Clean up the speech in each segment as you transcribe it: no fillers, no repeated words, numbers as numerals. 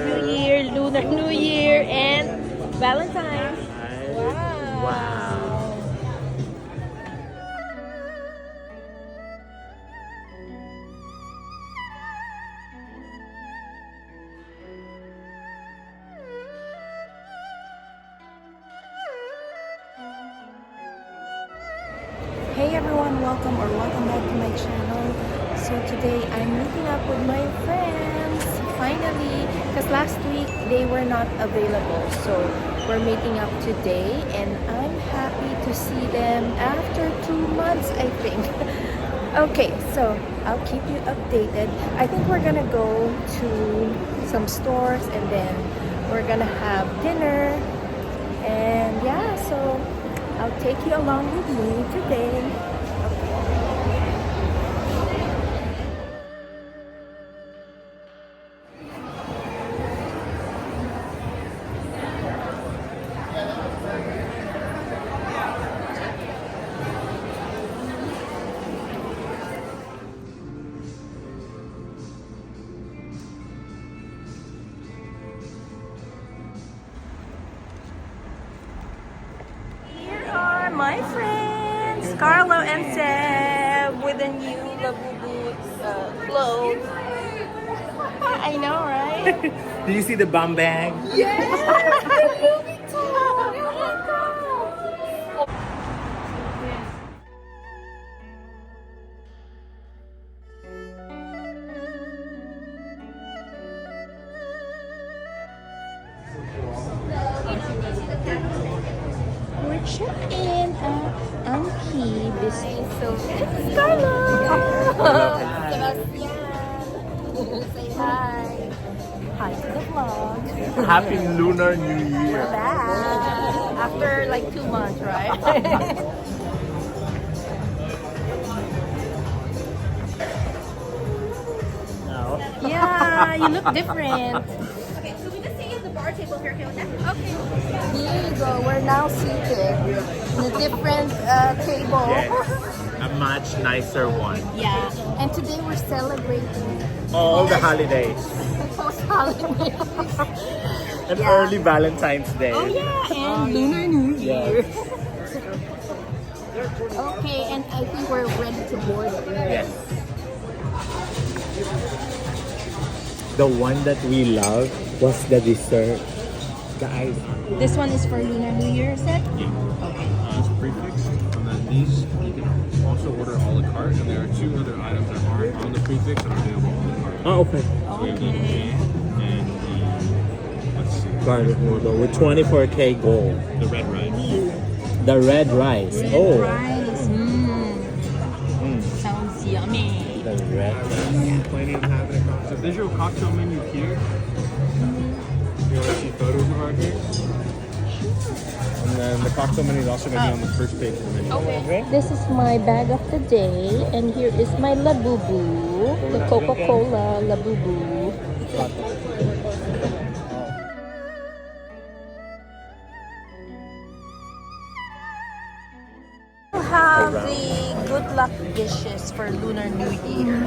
New Year, Lunar New Year, and Valentine. Wow. Wow. Hey everyone, welcome back to my channel. So today I'm meeting up with my friends finally, because last week they were not available, so we're meeting up today and I'm happy to see them after 2 months, I think. Okay, so I'll keep you updated. I think we're gonna go to some stores and then we're gonna have dinner, and yeah, so I'll take you along with me today. My friends, Carlo and Seb, with the new Labubu clothes. I know, right? Did you see the bum bag? Yes! We're check-in at Anki Business. So this is Carlo. Say hi. Hi to the vlog. Happy Lunar New Year. We're back after like 2 months, right? No. Yeah, you look different. Okay, so we just sit at the bar table here, okay? Here you go. We're now seated in a different table. Yes. A much nicer one. Yeah, and today we're celebrating All the holidays. post-holiday. And Yeah. early Valentine's Day. Oh yeah, and Lunar New Year. Yes. Okay, and I think we're ready to board. Yes. The one that we love was the dessert. The ice. This one is for Lunar New Year set? Yeah. It's prefixed, and then these you can also order a la carte, and there are 2 other items that aren't on the prefix and are available on the carte. Oh, okay. So we have the jam and the, let's see, Garlic noodle with 24K gold. the red rice. The red rice. Oh. Rice. Sounds yummy. The red rice. Planning on having a visual cocktail menu here. You want to see photos of our drinks? And then the cocktail menu is also going to be on the first page of the menu. Okay. This is my bag of the day, and here is my Labubu, the Coca-Cola Labubu. We'll have the good luck dishes for Lunar New Year.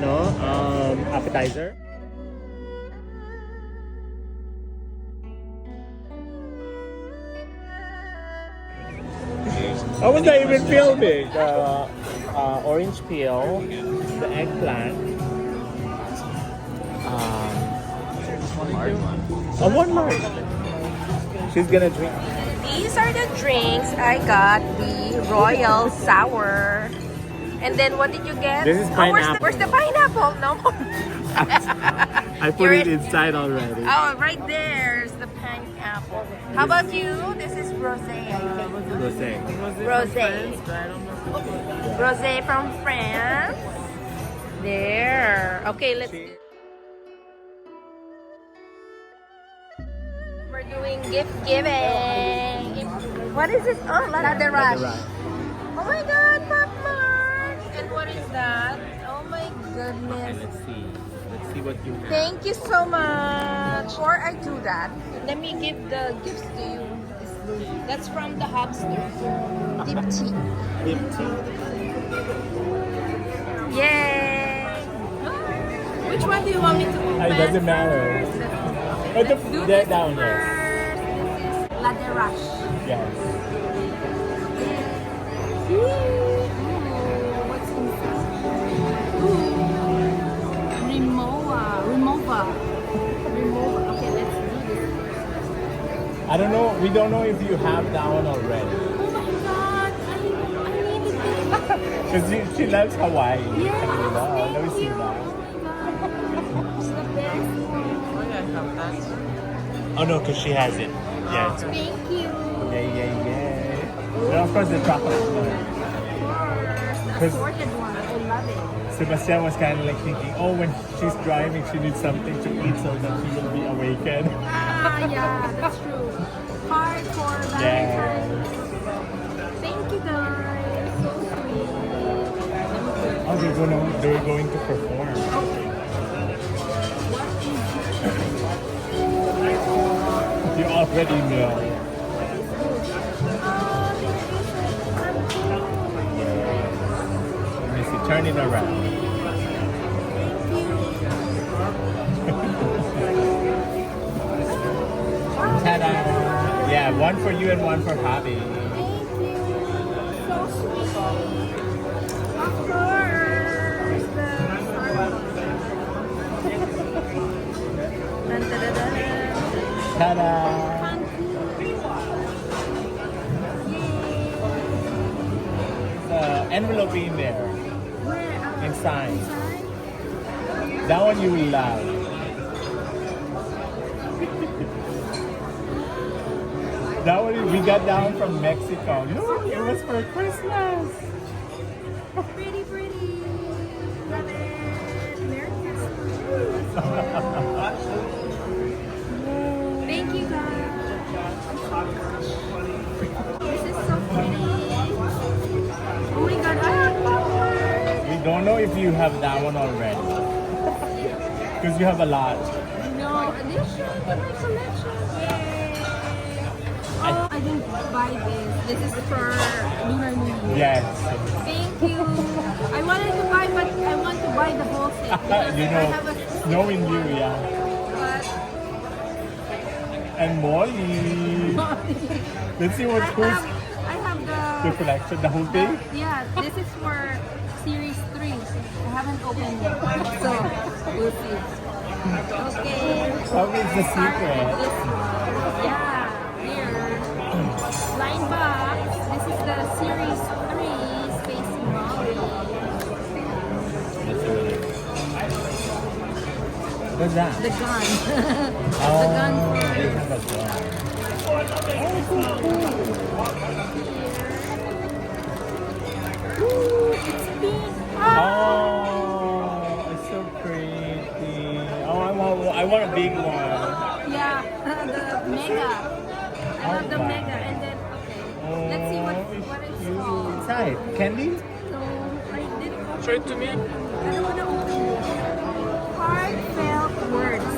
Ano? Appetizer? I was not even filming. Orange peel, the eggplant. One large. She's gonna drink. These are the drinks. I got the Royal Sour. And then what did you get? This is Oh, pineapple. where's the pineapple? No more. I put it inside already. Oh, right there's the pineapple. How about you? This is rosé, I think. Rosé. Rosé. Rosé from France. There. Okay, let's do. We're doing gift giving. What is this? Oh, La de Rush. Oh my God, Papa! And what is that? Oh my goodness. Let's see what you have. Thank you so much. Before I do that, let me give the gifts to you. That's from the Hubster. Deep tea. Deep tea. Yay! Which one do you want me to open? It doesn't matter. But Do that this down first. there. This is La de Rush. Yes. Ooh, what's inside? Ooh, Remova. Okay, let's do this. I don't know. We don't know if you have that one already. Oh my god, I need it. Because she loves Hawaii. Yes, Let me thank see you. that. Oh my god, it's the best one. Oh no, because she has it. Yeah. It's, Thank you. yay. And of course the chocolate one. The 'Cause- assorted one, I love it. Sebastian was kind of like thinking, oh, when she's driving, she needs something to eat so that she will be awakened. Ah, yeah, that's true. Heart for Valentine. Thank you guys, so sweet. Oh, they're going to perform. You already know. Let me see, turn it around. Ta-da! Yeah, one for you and one for Hobby. Thank you. So sweet. Of course. The Ta-da! Envelope in there, Where? inside. That one you will love. That one we got down from Mexico. Look, it was for Christmas. Pretty. Love it. Merry Christmas. Thank you guys. This is so pretty. Oh my god, I have flowers. We don't know if you have that one already. Because you have a lot. No, addition to my collection. Yay. Oh, I didn't buy this. This is for Lunar New Year. Yes. Thank you. I wanted to buy, but I want to buy the whole set. because You I know, have a knowing you, yeah. but And Molly. Let's see what I have the collection, the whole thing. Yeah, this is for series 3. I haven't opened it, so we'll see. Okay. Probably it's the Start secret. with this one. Yeah, here. Blind box. This is the series 3 Space Molly. What's that? The gun. Oh, the gun they for have a gun. Ooh, it's pink. Oh, it's so pretty. Oh, I want a big one. Yeah, the mega. I love the wow. mega. And then, okay. Let's see what it's called. Inside, candy? So, I did open Show it to me. I don't want to open it. Heartfelt words.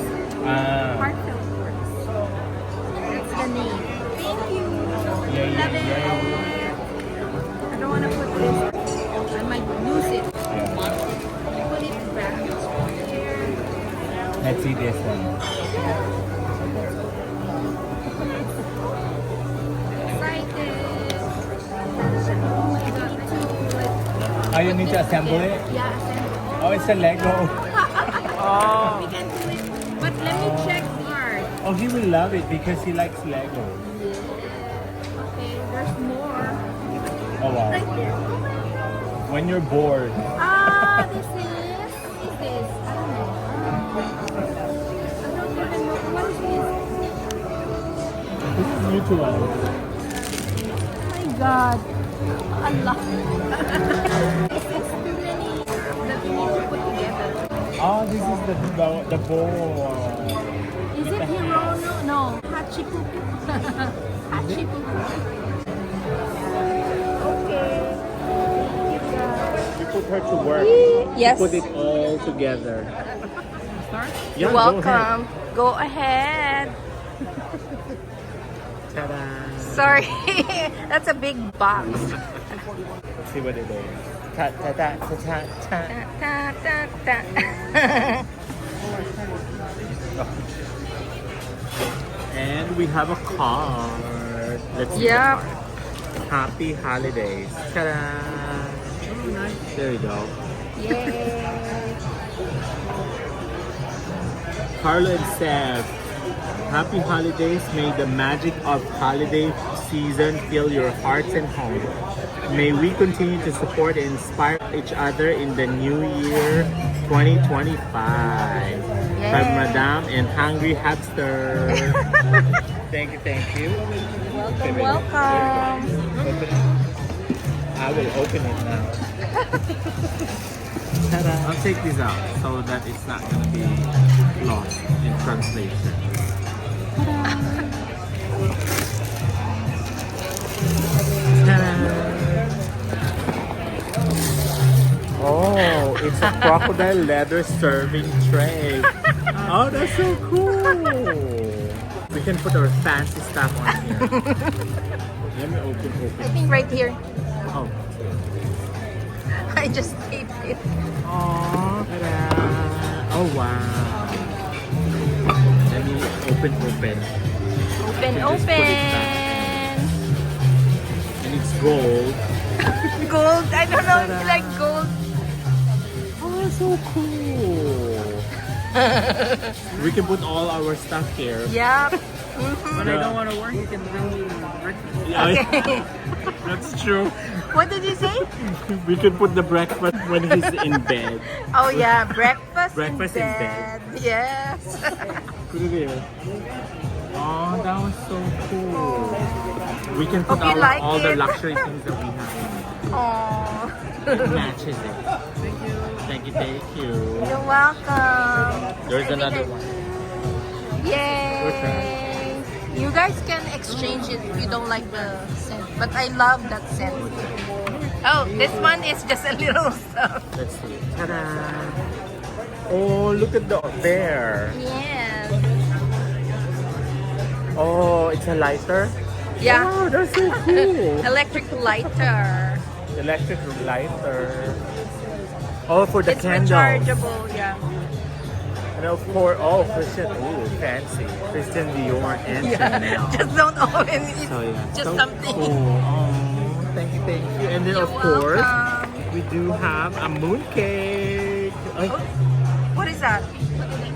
Heartfelt words. That's the name. Thank you. Yeah, Love it. I don't want to put this. I might lose it. Put it back here. Let's see this one. Excited. Oh my god. I need to like. Oh, you need to assemble it? Yeah, assemble. Oh, it's a Lego. We can do it. But let me check hard. Oh, he will love it because he likes Lego. Okay, there's more. Oh, wow. Right there. Oh my god. When you're bored. Ah, this is. What is this? I don't know. I don't even know. What is this? This is new to us. Oh my god. Allah. This is too many that you need to put together. Oh, this is the bowl. Is it Hirono? No. Hachipuku. Hachipuku. Okay. You put her to work. Yes. You put it all together. Start? Yeah, You're go welcome. Go ahead. Ta-da. Sorry, that's a big box. Let's see what it is. Ta ta ta ta ta ta. Ta, ta, ta, ta. And we have a card. Let's see Yep. the card. Happy holidays. Ta-da! Oh, nice. There you go. Yay! Carlo and Seth, happy holidays. May the magic of holiday season fill your hearts and homes. May we continue to support and inspire each other in the new year 2025. From Madame and Hungry Hamster. Thank you, thank you. Welcome, welcome. Open it. I will open it now. Ta-da. I'll take this out so that it's not going to be lost in translation. Ta-da. Oh, it's a crocodile leather serving tray. Oh, that's so cool. We can put our fancy stuff on here. Let me open. I think right here. Oh. I just taped it. Oh, oh wow. Let me open. Open, Just put it back. open. And it's gold. Gold. I don't know if you like gold. Oh, that's so cool. We can put all our stuff here. Yep. When I don't want to work, you can bring me breakfast. Yeah, Okay. that's true. What did you say? We can put the breakfast when he's in bed. Oh yeah, breakfast, Breakfast in bed. Yes. Put it here. Oh, that was so cool. We can put Hope you like all the it. luxury things that we have. Aww. It matches it. Thank you. You're welcome. There's I think another I- one. Yay! You guys can exchange it if you don't like the scent, but I love that scent. Oh, this one is just a little stuff. Let's see. Ta-da! Oh, look at the bear. Yes. Oh, it's a lighter. Yeah. Oh, that's so cool. Electric lighter. Electric lighter. Oh, for the It's candles. rechargeable. Yeah. And of course, oh, Christian, ooh, fancy. Christian Dior and Chanel. Just don't open it. So yeah, Just so something. Cool. Oh, thank you. And then You're of course, welcome. we do have a mooncake. Ay, Oh, what is that?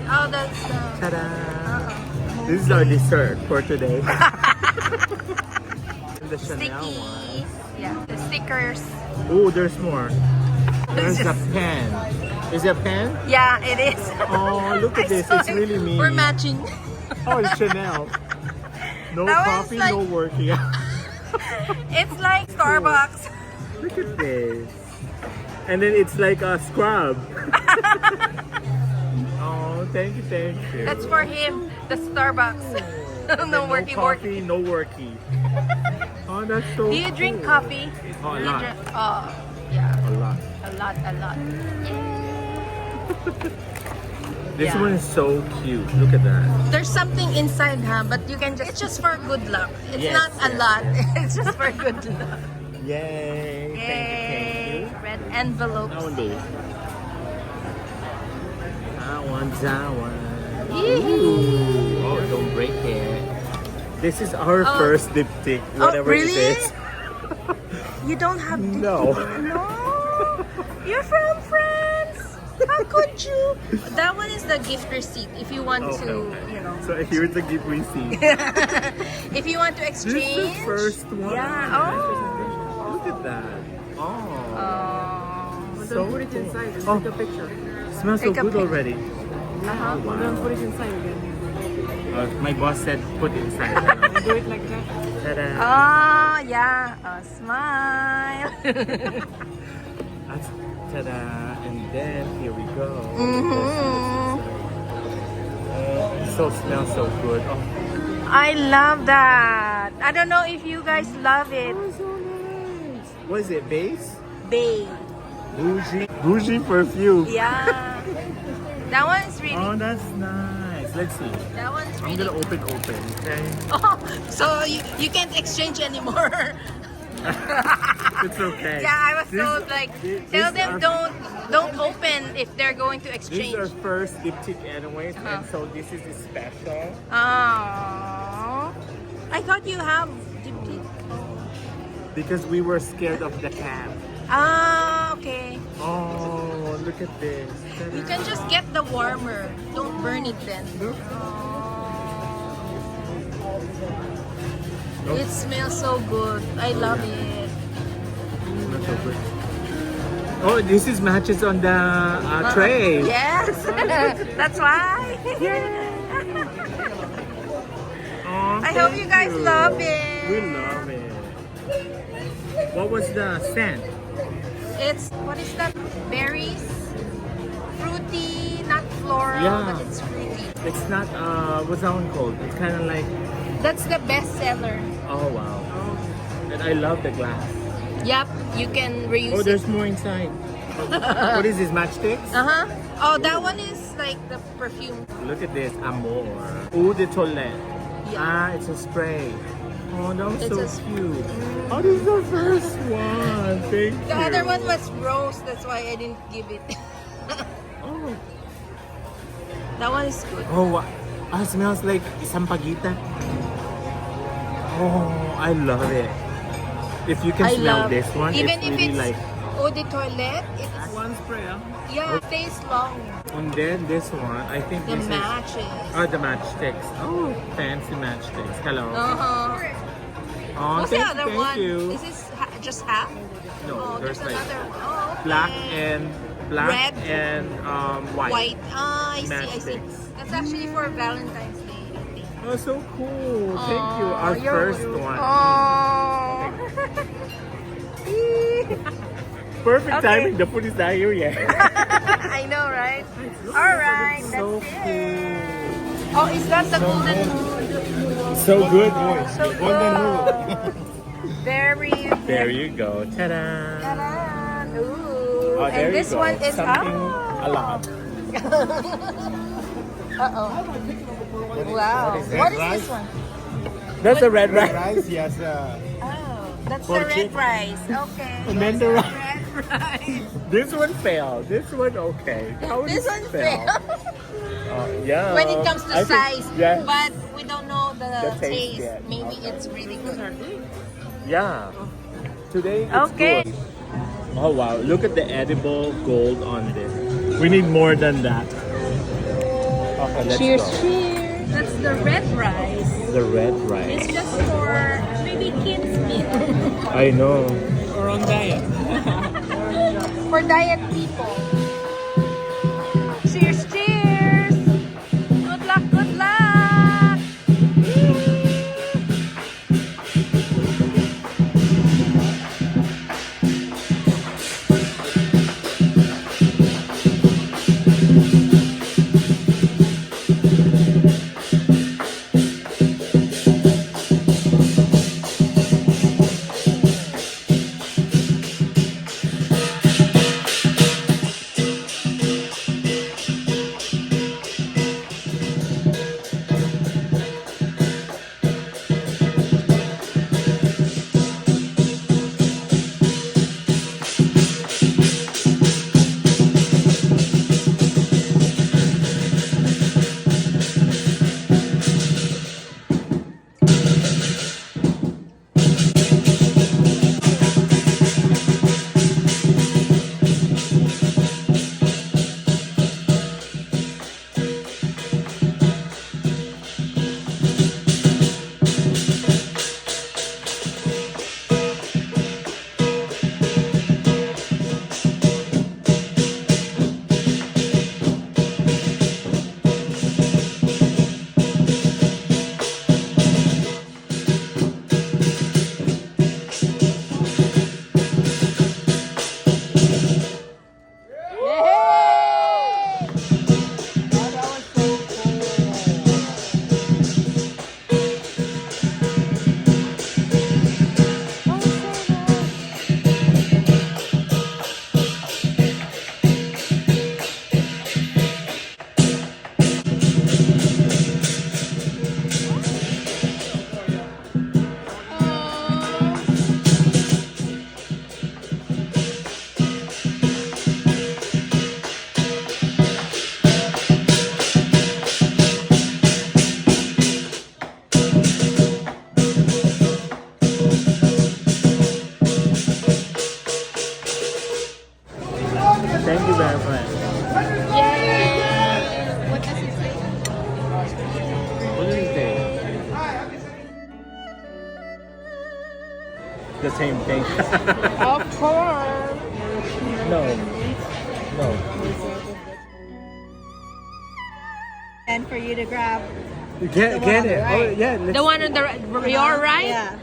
Oh, that's ta-da! uh-oh. This is our dessert for today. The Chanel one. Sticky. Yeah, the stickers. Oh, there's more. There's a Just- pen. Is it a pen? Yeah, it is. Oh, look at I this. saw It's it. really me. We're matching. Oh, it's Chanel. No That one's coffee, like- no working. It's like Starbucks. Look at this. And then it's like a scrub. Oh, thank you. That's for him. The Starbucks. No worky coffee, worky. no worky. Oh, that's so Do you drink cool. coffee? Oh, a Do you lot. drink- oh, yeah. A lot. A lot. This Yeah. one is so cute. Look at that. There's something inside, huh? But you can just, it's just for good luck. It's Yes, not a yes. lot. It's just for good luck. Yay. Yay. Thank you. Red envelopes. Only. That one. Yee-hoo. Oh, don't break it. This is our Oh. first diptych, whatever really? it is. You don't have to. No. No. You're from France. How could you? That one is the gift receipt. If you want Okay, to, okay. you know. So here's the gift receipt. If you want to This is exchange. the first one. Yeah. Oh. Look at that. Oh. Oh. So Put it inside and Oh. take a picture. Smells so Take a good pic. already. Uh-huh. Wow. Then put it inside again. My boss said put it inside. And do it like that. Ta-da. Oh, yeah. A smile. That's ta-da. And then here we go. Mhm. So smells so good. Oh, I love that. I don't know if you guys love it. so nice. What is it? Base? Babe. Bougie perfume. Yeah. That one's really. Oh, that's nice. Let's see. That one's I'm really. gonna open. Okay. Oh, so you can't exchange anymore. It's okay. Yeah, I was This- told like this tell them are- don't open if they're going to This exchange. is our first diptych anyways, Uh-huh. and so this is special. Oh, I thought you have diptych. Because we were scared of the cat. Ah, okay. Oh, look at this. You can just get the warmer. Don't burn it then. Look. Oh. It smells so good. I love it. Not so good. Oh, this is matches on the tray. Yes, that's why. Oh, I hope thank you guys love it. We love it. What was the scent? It's, what is that? Berries? Fruity, not floral, Yeah. but it's fruity. It's not, what's that one called? It's kind of like, That's the best seller. oh wow. And I love the glass. Yep, you can reuse Oh, it. there's more inside. What is this, matchsticks? Uh-huh. Oh, that one is like the perfume. Look at this, Amor. Eau de toilette. Yeah. Ah, it's a spray. Oh, that was It's so a sp- cute. Oh, this is the first one. Thank you. The other one was rose, that's why I didn't give it. Oh, That one is good. oh wow. Ah, it smells like ℉𝒶𝒹𝓃. Oh, I love it. If you can I smell love this one, even it's if really it's like eau de toilette, it's, one spray. yeah, it stays long. And then this one, I think The this is matches. the matchsticks. Oh, fancy matchsticks. Hello. Uh-huh. Oh, What's the thank, other thank one? you. Is this just half? No, Oh, there's like another one. Oh, okay. black Red. and white. White. Ah, I see, I see. Matchsticks. That's actually for Valentine's Day, I think. Oh, so cool. Thank you. Our You're first welcome. one. Oh. Perfect Okay. timing. The food is not here yet. I know, right? All right, that's So it. Oh, is that the golden So good. So good. Very There you go. Ta-da. Ta-da. Ooh. Oh, there And this you go. one is something a lot. Uh-oh. Wow. What is this one? That's a red rice. Rice, yes. Oh, that's For the red chicken. rice. Okay. And then the rice. Red rice. This one failed. This one okay. How This did one it fail? failed. Yeah. When it comes to I think- size. yeah. But we don't know the The taste taste. yet. Maybe it's really good. Yeah. Today it's Okay. good. Oh wow, look at the edible gold on this. We need more than that. Okay, let's Cheers, go. cheers. That's the red rice. The red rice. It's just for maybe kids meal. I know. Or on diet. For diet people. Cheers, cheers. Good luck, good luck. the same thing. Of course. No. No. And for you to grab. Get it. right. Oh, yeah. Let's The one on the your right? Yeah.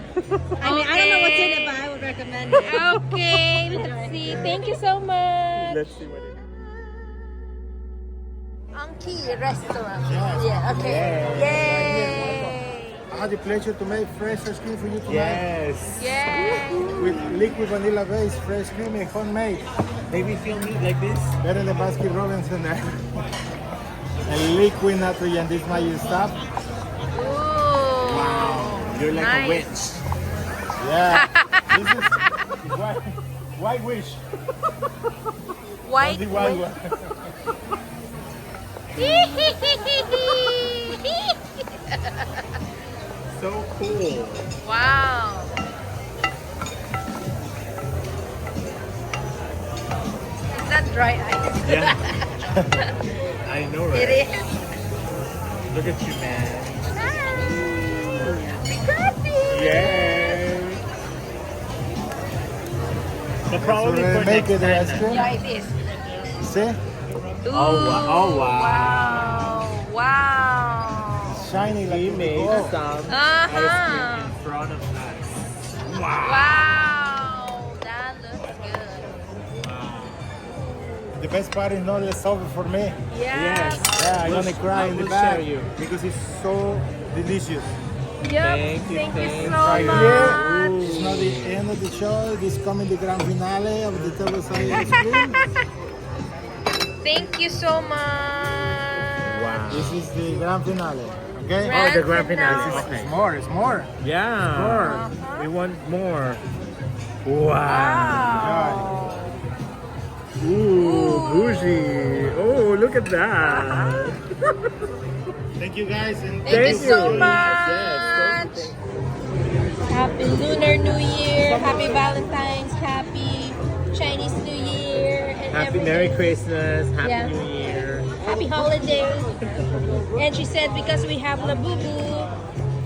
I mean, I don't know what's in it, but I would recommend it. Okay, let's see. Thank you so much. Let's see what it is. Anki restaurant. Yes. Yeah, okay. Yay. I had the pleasure to make fresh ice cream for you tonight. Yes. Yay. With liquid vanilla base, fresh cream and homemade. Maybe film me like this. Better than Baskin Robinson. And liquid nitrogen, this is my stuff. Ooh. Wow. You're like a witch. Yeah. This is white wish. White. Only white one. So cool. Wow. Is that dry ice? Yeah. I know, right? It is. Look at you, man. We got it. Yay. But probably So for make next it the ice time. cream. Yeah, it is. See? Ooh, Oh, wow. Wow. Wow. Shiny like We the made gold. some Uh-huh. ice cream in front of us. Wow. Wow. That looks good. Wow. The best part is not it's over for me. Yes. Yeah, I'm We'll- gonna cry in the we'll back share you. because it's so delicious. Yep. Thank you, Thank you thank so Right much. here, it's not the end of the show. This coming the grand finale of the ℒ𝒶𝒶𝓂 ice cream. Thank you so much. Wow. This is the grand finale. Okay? Grand the grand finale. finale. Okay. It's more, it's more. Yeah. Uh-huh. We want more. Wow. Wow. Ooh, bougie. Oh, look at that. Thank you guys. And Thank you so Yes, much. Happy Lunar New Year. Happy Valentine's. Happy Chinese New Year. And Happy everything. Merry Christmas. Happy Yeah. New Year. Happy holidays. And she said because we have Labubu,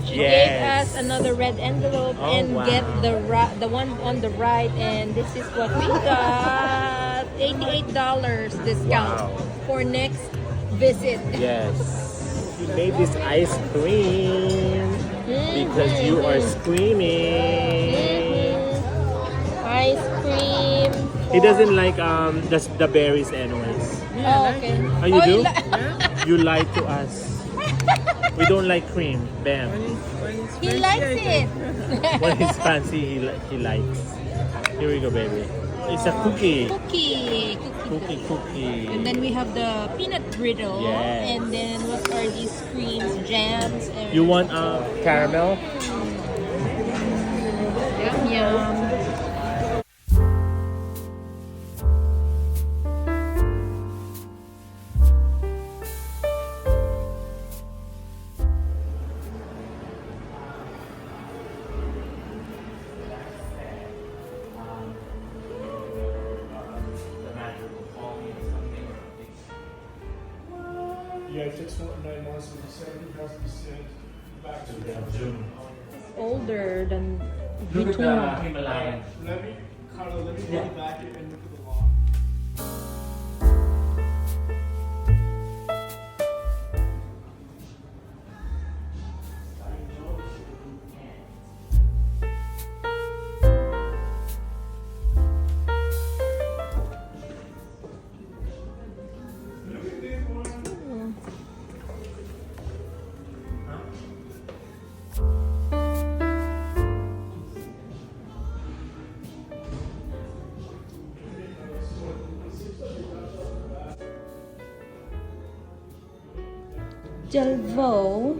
she Yes. gave us another red envelope Oh, and wow. get the one on the right. And this is what we got. $88 discount Wow. for next visit. Yes. You made this ice cream because you are screaming. Ice cream. He doesn't like the berries anyways. Oh, okay. Oh, you do? li- You lied to us. We don't like cream. Bam. he likes it. When he's fancy, he likes. Here we go, baby. It's a cookie. Cookie. Cookie. And then we have the peanut brittle. Yes. And then what are these creams, jams? And You want caramel? Yum, yum. Yeah, it takes 9 months and 70 has to be sent back to them. It's older than Look at between. the Himalayan. Let me put it back and look at the law. Delvaux.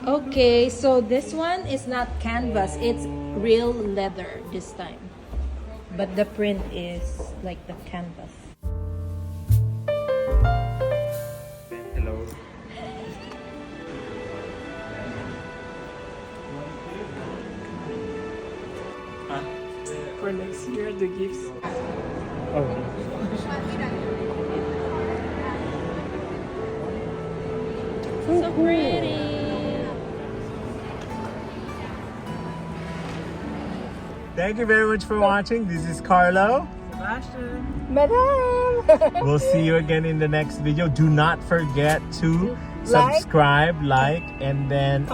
Okay, so this one is not canvas, it's real leather this time. But the print is like the canvas. Hello. next year, the gifts. Oh. So pretty. Thank you very much for watching. This is Carlo. Madam. We'll see you again in the next video. Do not forget to Like, subscribe, like, and then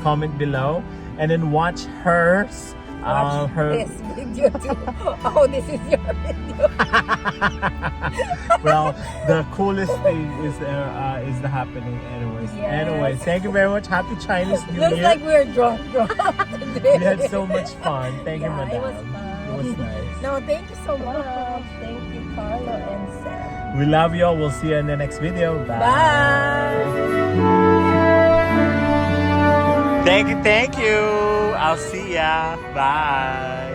comment below. And then watch hers. Her this video too. Oh, this is your video. well, the coolest thing is the happening anyways. Yes. Anyways, thank you very much. Happy Chinese New Looks Year. like we're drunk today. We had so much fun. Thank you, Yeah, madam. it was fun. It was nice. No, thank you so much. Thank you, Carlo and Sam. We love you all. We'll see you in the next video. Bye. Bye. Thank you. I'll see ya. Bye.